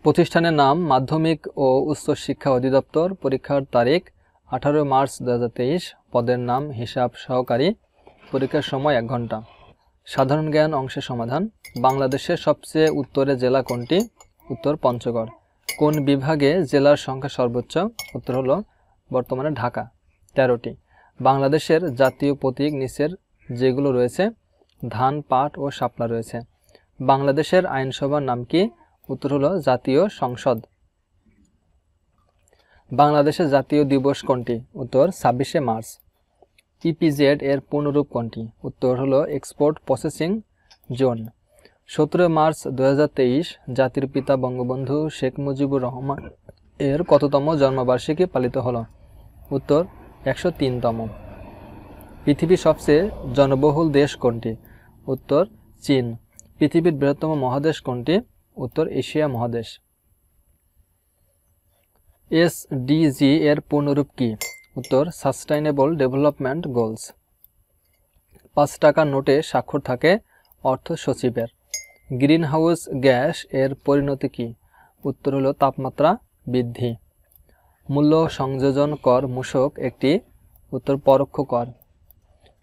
প্রতিষ্ঠানের নাম মাধ্যমিক ও উচ্চ শিক্ষা অধিদপ্তর। পরীক্ষার তারিখ 18 মার্চ 2023। পদের নাম হিসাব সহকারী। পরীক্ষার সময় 1 ঘন্টা। সাধারণ জ্ঞান অংশের সমাধান। বাংলাদেশের সবচেয়ে উত্তরে জেলা কোনটি? উত্তর পঞ্চগড়। কোন বিভাগে জেলার সংখ্যা সর্বোচ্চ? উত্তর হলো বর্তমানে ঢাকা, 13টি। বাংলাদেশের জাতীয় প্রতীক নিচের যেগুলো রয়েছে? ধান, পাট ও শাপলা রয়েছে। বাংলাদেশের আইনসভার নাম কি? উত্তর হলো জাতীয় সংসদ। বাংলাদেশের জাতীয় দিবস কোনটি? উত্তর 26শে মার্চ। ইপিজেড এর পূর্ণরূপ কোনটি? উত্তর হলো এক্সপোর্ট প্রসেসিং জোন। 17 মার্চ 2023 জাতির পিতা বঙ্গবন্ধু শেখ মুজিবুর রহমান এর কততম জন্মবার্ষিকী পালিত হলো? উত্তর 103তম। পৃথিবীর সবচেয়ে জনবহুল দেশ কোনটি? উত্তর চীন। পৃথিবীর বৃহত্তম মহাদেশ কোনটি? উত্তর এশিয়া মহাদেশ। এসডিজি এর পূর্ণরূপ কি? উত্তর সাস্টেইনেবল ডেভেলপমেন্ট গোলস। 5 টাকার নোটে স্বাক্ষর থাকে অর্থ সচিবের। গ্রিনহাউস গ্যাস এর পরিণতি কি? উত্তর হলো তাপমাত্রা বৃদ্ধি। মূল্য সংযোজন কর মূসক একটি? উত্তর পরোক্ষ কর।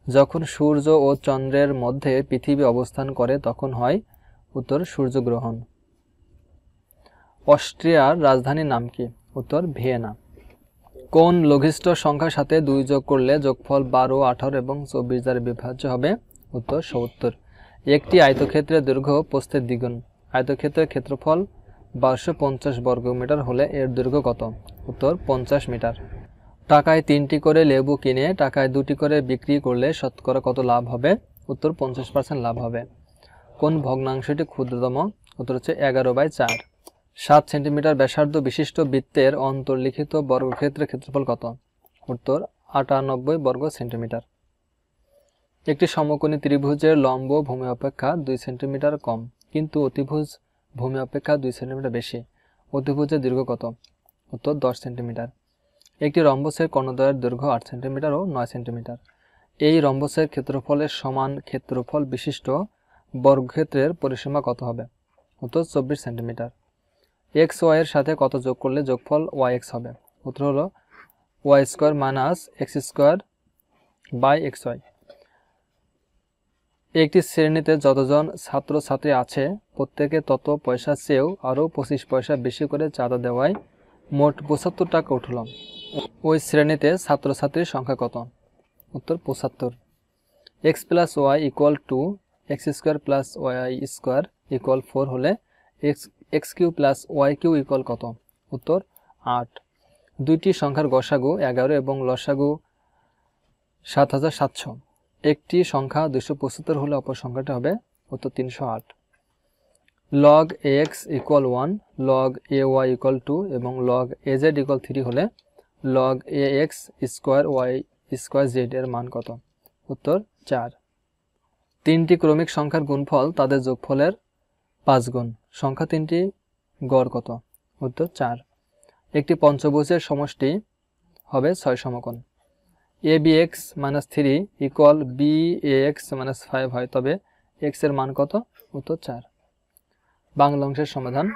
যখন সূর্য ও চন্দ্রের মধ্যে পৃথিবী অবস্থান করে তখন হয়? উত্তর সূর্যগ্রহণ। অস্ট্রিয়ার রাজধানীর নাম কি? উত্তর ভিয়েনা। কোন লঘিষ্ঠ সংখ্যার সাথে 2 যোগ করলে যোগফল 12, 18 এবং 24 দ্বারা বিভাজ্য হবে? উত্তর 70। একটি আয়তক্ষেত্রের দৈর্ঘ্য প্রস্থের দ্বিগুণ। আয়তক্ষেত্রের ক্ষেত্রফল 1250 বর্গমিটার হলে এর দৈর্ঘ্য কত? উত্তর 50 মিটার। টাকায় 3টি করে লেবু কিনে টাকায় 2টি করে বিক্রি করলে শতকরা কত লাভ হবে? উত্তর 50% লাভ হবে। কোন ভগ্নাংশটি ক্ষুদ্রতম? উত্তর হচ্ছে 11/4। 7 সেন্টিমিটার ব্যাসার্ধ বিশিষ্ট বৃত্তের অন্তর্লিখিত বর্গক্ষেত্রের ক্ষেত্রফল কত? উত্তর 98 বর্গ সেন্টিমিটার। একটি সমকোণী ত্রিভুজের লম্ব ভূমি অপেক্ষা 2 সেন্টিমিটার কম, কিন্তু অতিভুজ ভূমি অপেক্ষা 2 সেন্টিমিটার বেশি। অতিভুজের দৈর্ঘ্য কত? উত্তর 10 সেন্টিমিটার। একটি রম্বসের কর্ণদ্বয়ের দৈর্ঘ্য 8 সেন্টিমিটার ও 9 সেন্টিমিটার। এই রম্বসের ক্ষেত্রফলের সমান ক্ষেত্রফল বিশিষ্ট বর্গক্ষেত্রের পরিসীমা কত হবে? উত্তর 24 সেন্টিমিটার। এক্স ওয়াই এর সাথে কত যোগ করলে যোগফল ওয়াই এক্স হবে? উত্তর হলো Y square minus X square by X Y. একটি শ্রেণীতে যতজন ছাত্রছাত্রী আছে প্রত্যেকে তত পয়সা চেয়েও আরও 25 পয়সা বেশি করে চাঁদা দেওয়ায় মোট 75 টাকা উঠল। ওই শ্রেণীতে ছাত্রছাত্রীর সংখ্যা কত? উত্তর 75। X plus Y equal to X square plus Y square equal 4 হলে X cube plus Y cube equal কত? উত্তর 8। দুইটি সংখ্যার গসাগু 11 এবং লসাগু 7700। একটি সংখ্যা 275 হলে অপর সংখ্যাটি হবে? উত্তর 308। Log a x equal 1, log a y equal 2 এবং লগ এ জেড ইকুয়াল 3 হলে log a x square y square z এর মান কত? উত্তর 4। 3টি ক্রমিক সংখ্যার গুণফল তাদের যোগফলের 5 গুণ। সংখ্যা 3টি গড় কত? উত্তর 4। একটি পঞ্চভুজের সমষ্টি হবে 6 সমকোণ। A b x minus 3 equal b a x minus 5 হয়, তবে এক্স এর মান কত? উত্তর 4। বাংলা অংশের সমাধান।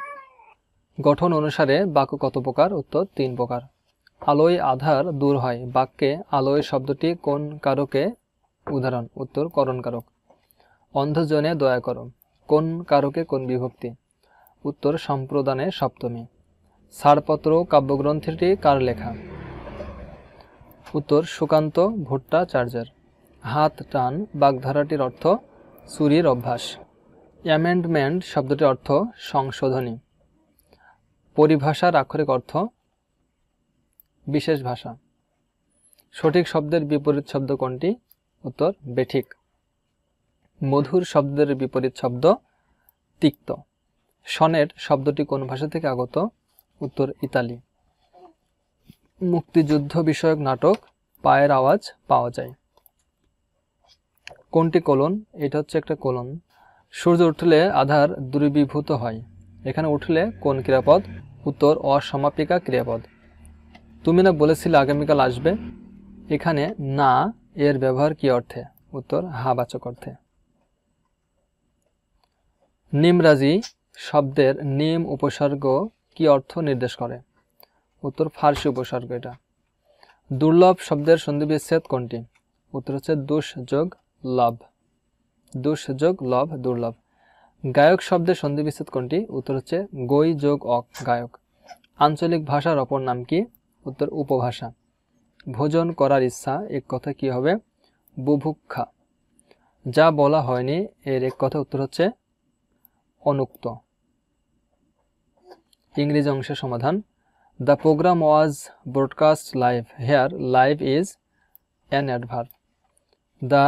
গঠন অনুসারে বাক্য কত প্রকার? উত্তর 3 প্রকার। আলোয় আধার দূর হয় বাক্যে আলোয় শব্দটি কোন কারকে উদাহরণ? উত্তর করণ কারক। অন্ধজনে দয়া করো কোন কারকে কোন বিভক্তি? উত্তর সম্প্রদানে সপ্তমী। ছাড়পত্র কাব্যগ্রন্থটি কার লেখা? উত্তর সুকান্ত ভট্টাচার্যের। হাত টান বাগধারাটির অর্থ চুরির অভ্যাস। অ্যামেন্ডমেন্ট শব্দটির অর্থ সংশোধনী। পরিভাষার আক্ষরিক অর্থ বিশেষ ভাষা। সঠিক শব্দের বিপরীত শব্দ কোনটি? উত্তর বেঠিক। মধুর শব্দের বিপরীত শব্দ তিক্ত। সনেট শব্দটি কোন ভাষা থেকে আগত? উত্তর ইতালি। মুক্তিযুদ্ধ বিষয়ক নাটক পায়ের আওয়াজ পাওয়া যায়। কোনটি কোলন? এটা হচ্ছে একটা কোলন। সূর্য উঠলে আধার দূরীভূত হয়, এখানে উঠলে কোন ক্রিয়াপদ? উত্তর অসমাপিকা ক্রিয়াপদ। তুমি না বলেছিলে আগামীকাল আসবে, এখানে না এর ব্যবহার কি অর্থে? উত্তর হা বাচক অর্থে। নিমরাজি শব্দের নিম উপসর্গ কি অর্থ নির্দেশ করে? উত্তর ফার্সি উপসর্গ এটা। দুর্লভ শব্দের সন্ধিবিচ্ছেদ কোনটি? উত্তর হচ্ছে দুষ যোগ লভ। দুষ যোগ লভ, দুর্লভ। গায়ক শব্দের সন্ধিবিচ্ছেদ কোনটি? উত্তর হচ্ছে গই যোগ অক, গায়ক। আঞ্চলিক ভাষার অপর নাম কি? উত্তর উপভাষা। ভোজন করার ইচ্ছা এক কথা কি হবে? বুভুক্ষা। যা বলা হয়নি এর এক কথা উত্তর হচ্ছে অনুক্ত। ইংরেজি অংশের সমাধান। The program was broadcast live. Here, live is an adverb. The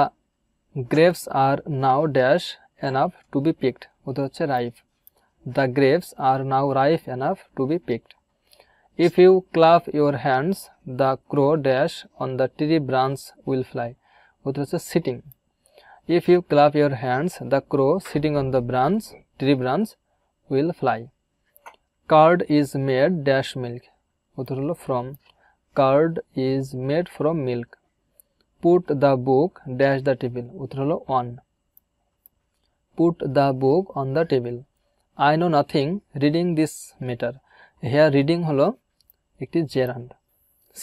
grapes are now dash enough to be picked. উত্তর হচ্ছে ripe. The grapes are now ripe enough to be picked. If you clap your hands, the crow dash on the tree branch will fly. উত্তর হচ্ছে sitting. If you clap your hands, the crow sitting on the tree branch will fly. Curd is made dash milk. উত্তর হলো from. Curd is made from milk. Put the book dash the table. উত্তর হলো on. Put the book on the table. I know nothing reading this matter. Here reading হলো একটি gerund.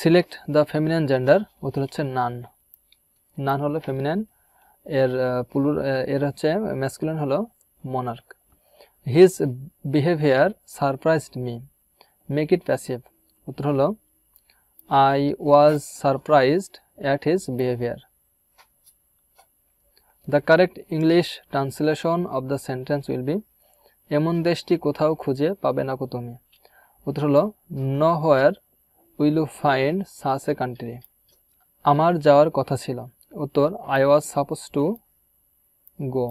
Select the feminine gender. উত্তর হচ্ছে none. None হলো feminine, এর হচ্ছে masculine হলো monarch. His behavior surprised me. Make it passive. উত্তর হলো I was surprised at his behavior. The correct English translation of the sentence will be এমন দেশটি কোথাও খুঁজে পাবে না কো তুমি। উত্তর হলো nowhere will you find such a country. আমার যাওয়ার কথা ছিল। উত্তর I was supposed to go.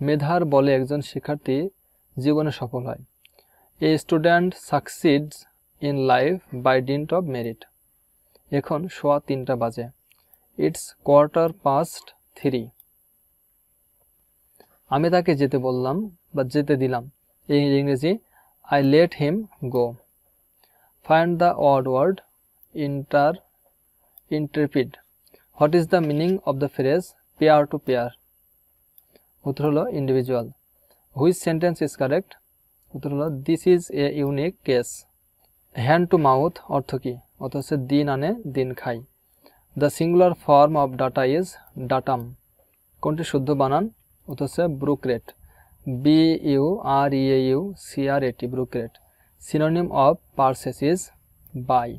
মেধার বলে একজন শিক্ষার্থী জীবনে সফল হয়। A student succeeds in life by dint of merit. এখন 3:15 বাজে। It's 3:15. আমি তাকে যেতে বললাম বা যেতে দিলাম। এই ইংরেজি I let him go. Find the odd word intrepid. What is the meaning of the phrase pair to pair? উত্তর হলো individual. Which sentence is correct? উত্তর হলো this is a unique case. Hand to mouth অর্থ কি? অর্থ হচ্ছে দিন আনে দিন খাই। The singular form of data is datum. কোনটি শুদ্ধ বানান? উত্তর হচ্ছে bureaucrat. bureaucrat, bureaucrat. Synonym of purchase is buy.